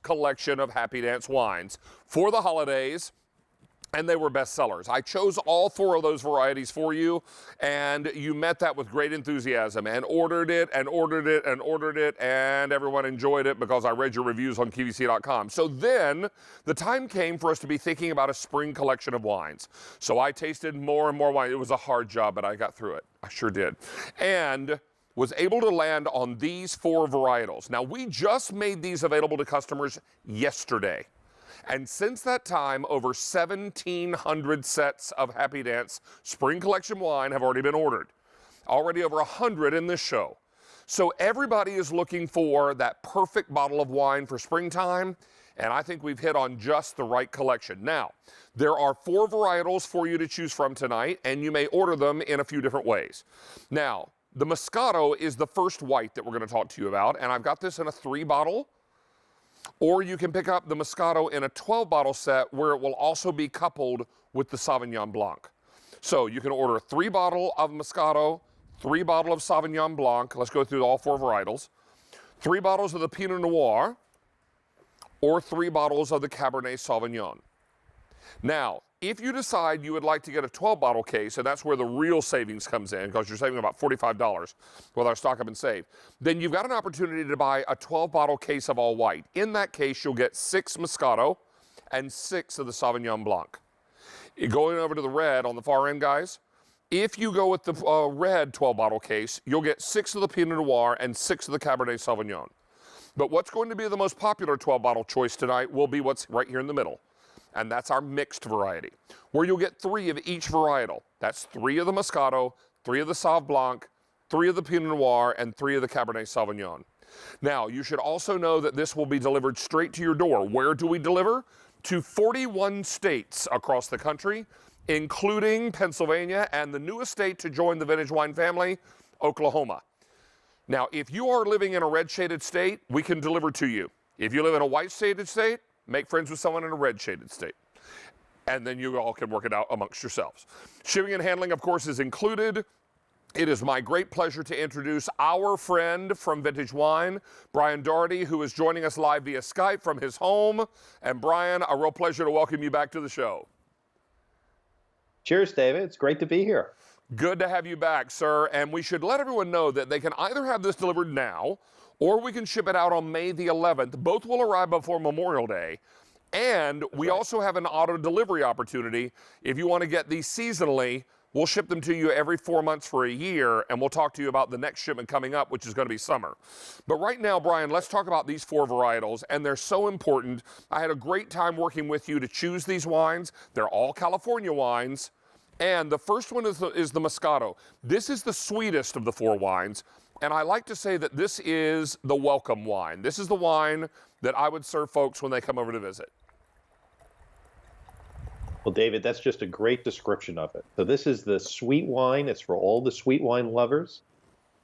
collection of Happy Dance wines for the holidays, and they were bestsellers. I chose all 4 of those varieties for you, and you met that with great enthusiasm and ordered it and ordered it and ordered it, and everyone enjoyed it because I read your reviews on QVC.com. So then the time came for us to be thinking about a spring collection of wines. So I tasted more and more wine. It was a hard job, but I got through it. I sure did. And was able to land on these 4 varietals. Now, we just made these available to customers yesterday. And since that time, over 1,700 sets of Happy Dance Spring Collection wine have already been ordered. Already over 100 in this show. So everybody is looking for that perfect bottle of wine for springtime, and I think we've hit on just the right collection. Now, there are 4 varietals for you to choose from tonight, and you may order them in a few different ways. Now, the Moscato is the first white that we're going to talk to you about, and I've got this in a 3-bottle. Or you can pick up the Moscato in a 12-bottle set where it will also be coupled with the Sauvignon Blanc. So you can order a 3-bottle of Moscato, 3-bottle of Sauvignon Blanc. Let's go through all 4 varietals. 3 bottles of the Pinot Noir, or 3 bottles of the Cabernet Sauvignon. Now, if you decide you would like to get a 12-bottle case, and that's where the real savings comes in, because you're saving about $45 with our Stock Up and Save, then you've got an opportunity to buy a 12-bottle case of all white. In that case, you'll get 6 Moscato and 6 of the Sauvignon Blanc. Going over to the red on the far end, guys, if you go with the red 12-bottle case, you'll get 6 of the Pinot Noir and 6 of the Cabernet Sauvignon. But what's going to be the most popular 12-bottle choice tonight will be what's right here in the middle. And that's our mixed variety, where you'll get 3 of each varietal. That's 3 of the Moscato, 3 of the Sauv Blanc, 3 of the Pinot Noir, and 3 of the Cabernet Sauvignon. Now, you should also know that this will be delivered straight to your door. Where do we deliver? To 41 states across the country, including Pennsylvania and the newest state to join the vintage wine family, Oklahoma. Now, if you are living in a red shaded state, we can deliver to you. If you live in a white shaded state, make friends with someone in a red shaded state. And then you all can work it out amongst yourselves. Shipping and handling, of course, is included. It is my great pleasure to introduce our friend from Vintage Wine, Brian Doherty, who is joining us live via Skype from his home. And Brian, a real pleasure to welcome you back to the show. Cheers, David. It's great to be here. Good to have you back, sir. And we should let everyone know that they can either have this delivered now, or we can ship it out on May the 11th. Both will arrive before Memorial Day. And we also have an auto delivery opportunity. If you want to get these seasonally, we'll ship them to you every 4 months for a year, and we'll talk to you about the next shipment coming up, which is going to be summer. But right now, Brian, let's talk about these 4 varietals, and they're so important. I had a great time working with you to choose these wines. They're all California wines. And the first one is the Moscato. This is the sweetest of the 4 wines. And I like to say that this is the welcome wine. This is the wine that I would serve folks when they come over to visit. Well, David, that's just a great description of it. So this is the sweet wine. It's for all the sweet wine lovers.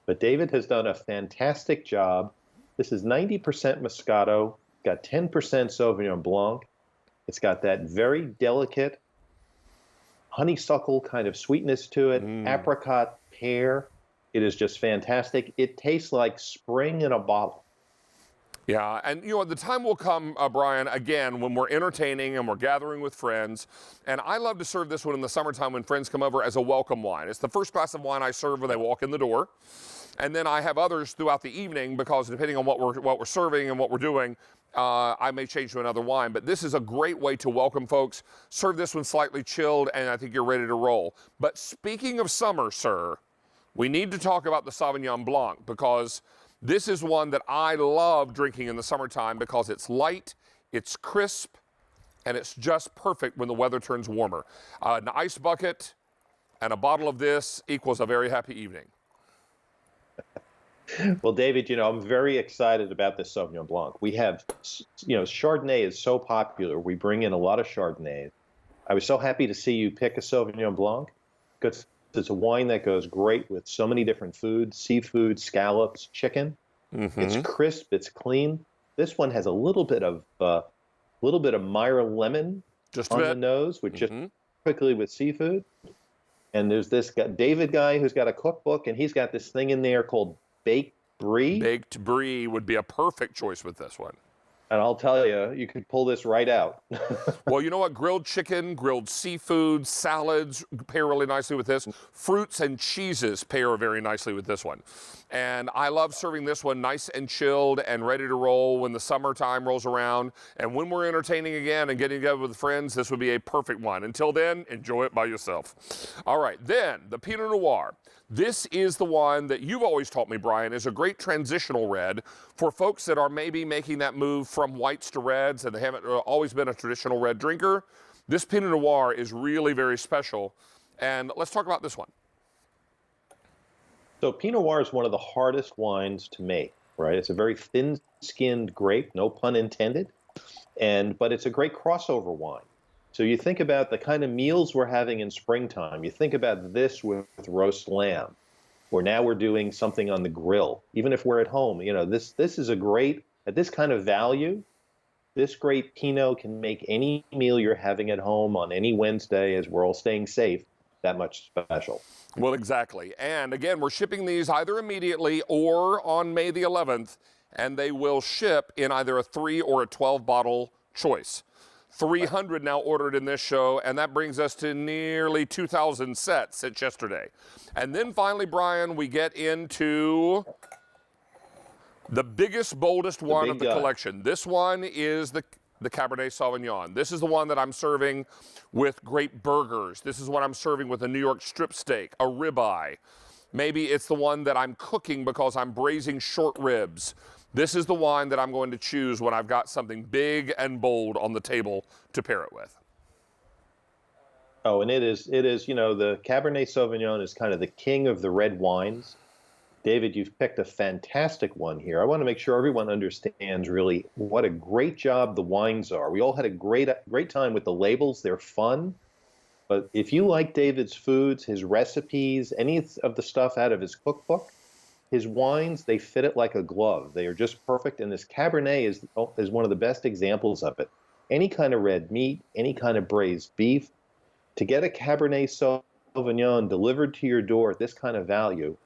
But David has done a fantastic job. This is 90% Moscato, got 10% Sauvignon Blanc. It's got that very delicate honeysuckle kind of sweetness to it, apricot, pear. It is just fantastic. It tastes like spring in a bottle. Yeah, and you know, the time will come, Brian, again, when we're entertaining and we're gathering with friends. And I love to serve this one in the summertime when friends come over as a welcome wine. It's the first glass of wine I serve when they walk in the door. And then I have others throughout the evening because depending on what we're serving and what we're doing, I may change to another wine. But this is a great way to welcome folks. Serve this one slightly chilled, and I think you're ready to roll. But speaking of summer, sir, we need to talk about the Sauvignon Blanc because this is one that I love drinking in the summertime because it's light, it's crisp, and it's just perfect when the weather turns warmer. An ice bucket and a bottle of this equals a very happy evening. Well, David, you know, I'm very excited about this Sauvignon Blanc. We have, you know, Chardonnay is so popular. We bring in a lot of Chardonnay. I was so happy to see you pick a Sauvignon Blanc because it's a wine that goes great with so many different foods, seafood, scallops, chicken. It's crisp, it's clean. This one has a little bit of Meyer lemon just on the nose, which just quickly with seafood. And there's this guy, David guy who's got a cookbook, and he's got this thing in there called baked brie. Baked brie would be a perfect choice with this one. And I'll tell you, you could pull this right out. Well, you know what? Grilled chicken, grilled seafood, salads pair really nicely with this. Fruits and cheeses pair very nicely with this one. And I love serving this one nice and chilled and ready to roll when the summertime rolls around. And when we're entertaining again and getting together with friends, this would be a perfect one. Until then, enjoy it by yourself. All right, then the Pinot Noir. This is the one that you've always taught me, Brian, is a great transitional red for folks that are maybe making that move from whites to reds and they haven't always been a traditional red drinker. This Pinot Noir is really very special. And let's talk about this one. So Pinot Noir is one of the hardest wines to make, right? It's a very thin-skinned grape, no pun intended, but it's a great crossover wine. So you think about the kind of meals we're having in springtime. You think about this with roast lamb, where now we're doing something on the grill. Even if we're at home, this is a great, at this kind of value, this great Pinot can make any meal you're having at home on any Wednesday, as we're all staying safe, that much special. Well, exactly. And again, we're shipping these either immediately or on May the 11th, and they will ship in either a 3 or a 12 bottle choice. 300 now ordered in this show, and that brings us to nearly 2,000 sets since yesterday. And then finally, Brian, we get into the biggest, boldest one of the collection. This one is the Cabernet Sauvignon. This is the one that I'm serving with great burgers. This is what I'm serving with a New York strip steak, a ribeye. Maybe it's the one that I'm cooking because I'm braising short ribs. This is the wine that I'm going to choose when I've got something big and bold on the table to pair it with. Oh, and it is, the Cabernet Sauvignon is kind of the king of the red wines. David, you've picked a fantastic one here. I want to make sure everyone understands really what a great job the wines are. We all had a great time with the labels. They're fun. But if you like David's foods, his recipes, any of the stuff out of his cookbook, his wines, they fit it like a glove. They are just perfect, and this Cabernet is one of the best examples of it. Any kind of red meat, any kind of braised beef, to get a Cabernet Sauvignon delivered to your door at this kind of value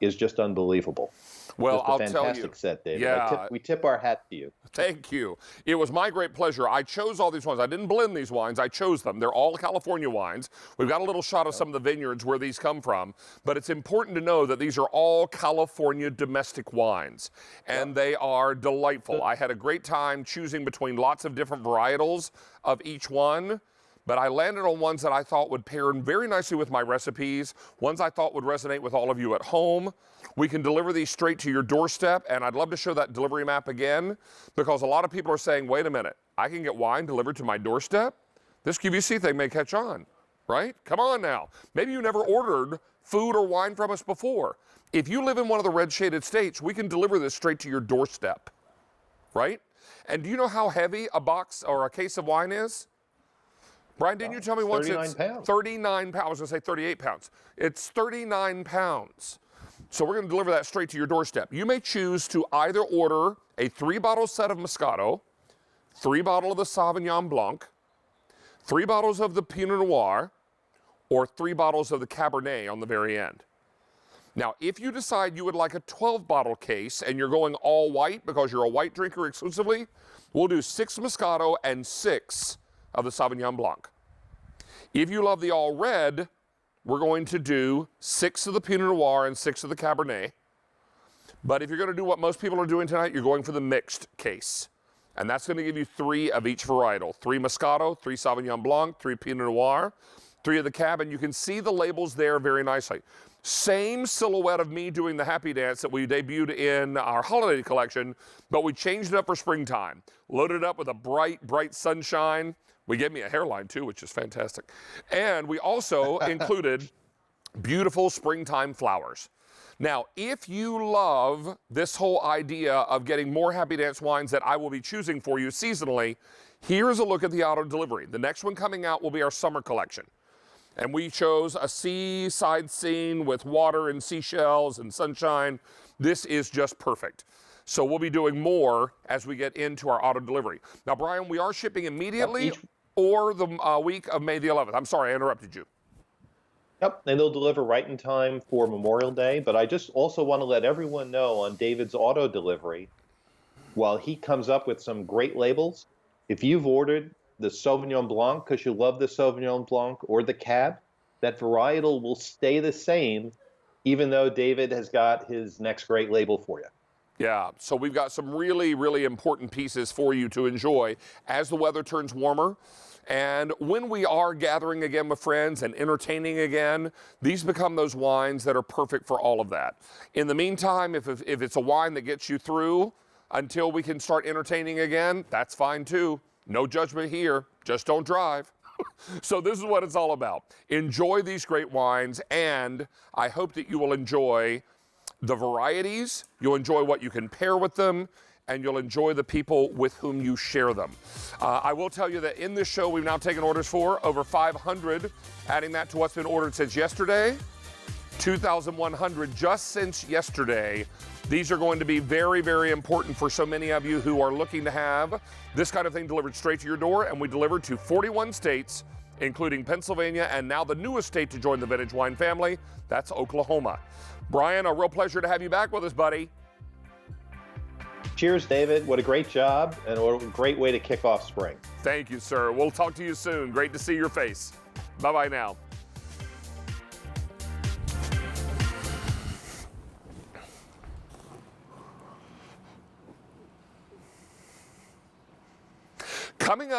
is just unbelievable. Well, I'll tell you. Fantastic set, David. Yeah. We tip our hat to you. Thank you. It was my great pleasure. I chose all these wines. I didn't blend these wines. I chose them. They're all California wines. We've got a little shot of some of the vineyards where these come from, but it's important to know that these are all California domestic wines, and they are delightful. I had a great time choosing between lots of different varietals of each one, but I landed on ones that I thought would pair very nicely with my recipes, ones I thought would resonate with all of you at home. We can deliver these straight to your doorstep, and I'd love to show that delivery map again, because a lot of people are saying, wait a minute, I can get wine delivered to my doorstep? This QVC thing may catch on, right? Come on now. Maybe you never ordered food or wine from us before. If you live in one of the red shaded states, we can deliver this straight to your doorstep, right? And do you know how heavy a box or a case of wine is? Brian, didn't you tell me once 39 it's pounds. 39 pounds? I was going to say 38 pounds. It's 39 pounds. So we're going to deliver that straight to your doorstep. You may choose to either order a 3-bottle set of Moscato, 3 bottles of the Sauvignon Blanc, 3 bottles of the Pinot Noir, or 3 bottles of the Cabernet on the very end. Now, if you decide you would like a 12-bottle case and you're going all white because you're a white drinker exclusively, we'll do 6 Moscato and 6 of the Sauvignon Blanc. If you love the all red, we're going to do 6 of the Pinot Noir and 6 of the Cabernet. But if you're going to do what most people are doing tonight, you're going for the mixed case. And that's going to give you 3 of each varietal. 3 Moscato, 3 Sauvignon Blanc, 3 Pinot Noir, 3 of the Cab, and you can see the labels there very nicely. Same silhouette of me doing the happy dance that we debuted in our holiday collection, but we changed it up for springtime. Loaded it up with a bright, bright sunshine. We gave me a hairline too, which is fantastic. And we also included beautiful springtime flowers. Now, if you love this whole idea of getting more Happy Dance wines that I will be choosing for you seasonally, here's a look at the auto delivery. The next one coming out will be our summer collection. And we chose a seaside scene with water and seashells and sunshine. This is just perfect. So we'll be doing more as we get into our auto delivery. Now, Brian, we are shipping immediately or the week of May the 11th. I'm sorry, I interrupted you. Yep, and they'll deliver right in time for Memorial Day. But I just also want to let everyone know on David's auto delivery, while he comes up with some great labels. If you've ordered the Sauvignon Blanc because you love the Sauvignon Blanc or the Cab, that varietal will stay the same, even though David has got his next great label for you. Yeah, so we've got some really, really important pieces for you to enjoy as the weather turns warmer. And when we are gathering again with friends and entertaining again, these become those wines that are perfect for all of that. In the meantime, if it's a wine that gets you through until we can start entertaining again, that's fine too. No judgment here, just don't drive. So this is what it's all about. Enjoy these great wines, and I hope that you will enjoy the varieties, you'll enjoy what you can pair with them, and you'll enjoy the people with whom you share them. I will tell you that in this show, we've now taken orders for over 500, adding that to what's been ordered since yesterday, 2,100 just since yesterday. These are going to be very, very important for so many of you who are looking to have this kind of thing delivered straight to your door, and we deliver to 41 states, including Pennsylvania, and now the newest state to join the vintage wine family, that's Oklahoma. Brian, a real pleasure to have you back with us, buddy. Cheers, David. What a great job, and what a great way to kick off spring. Thank you, sir. We'll talk to you soon. Great to see your face. Bye-bye now. Coming up.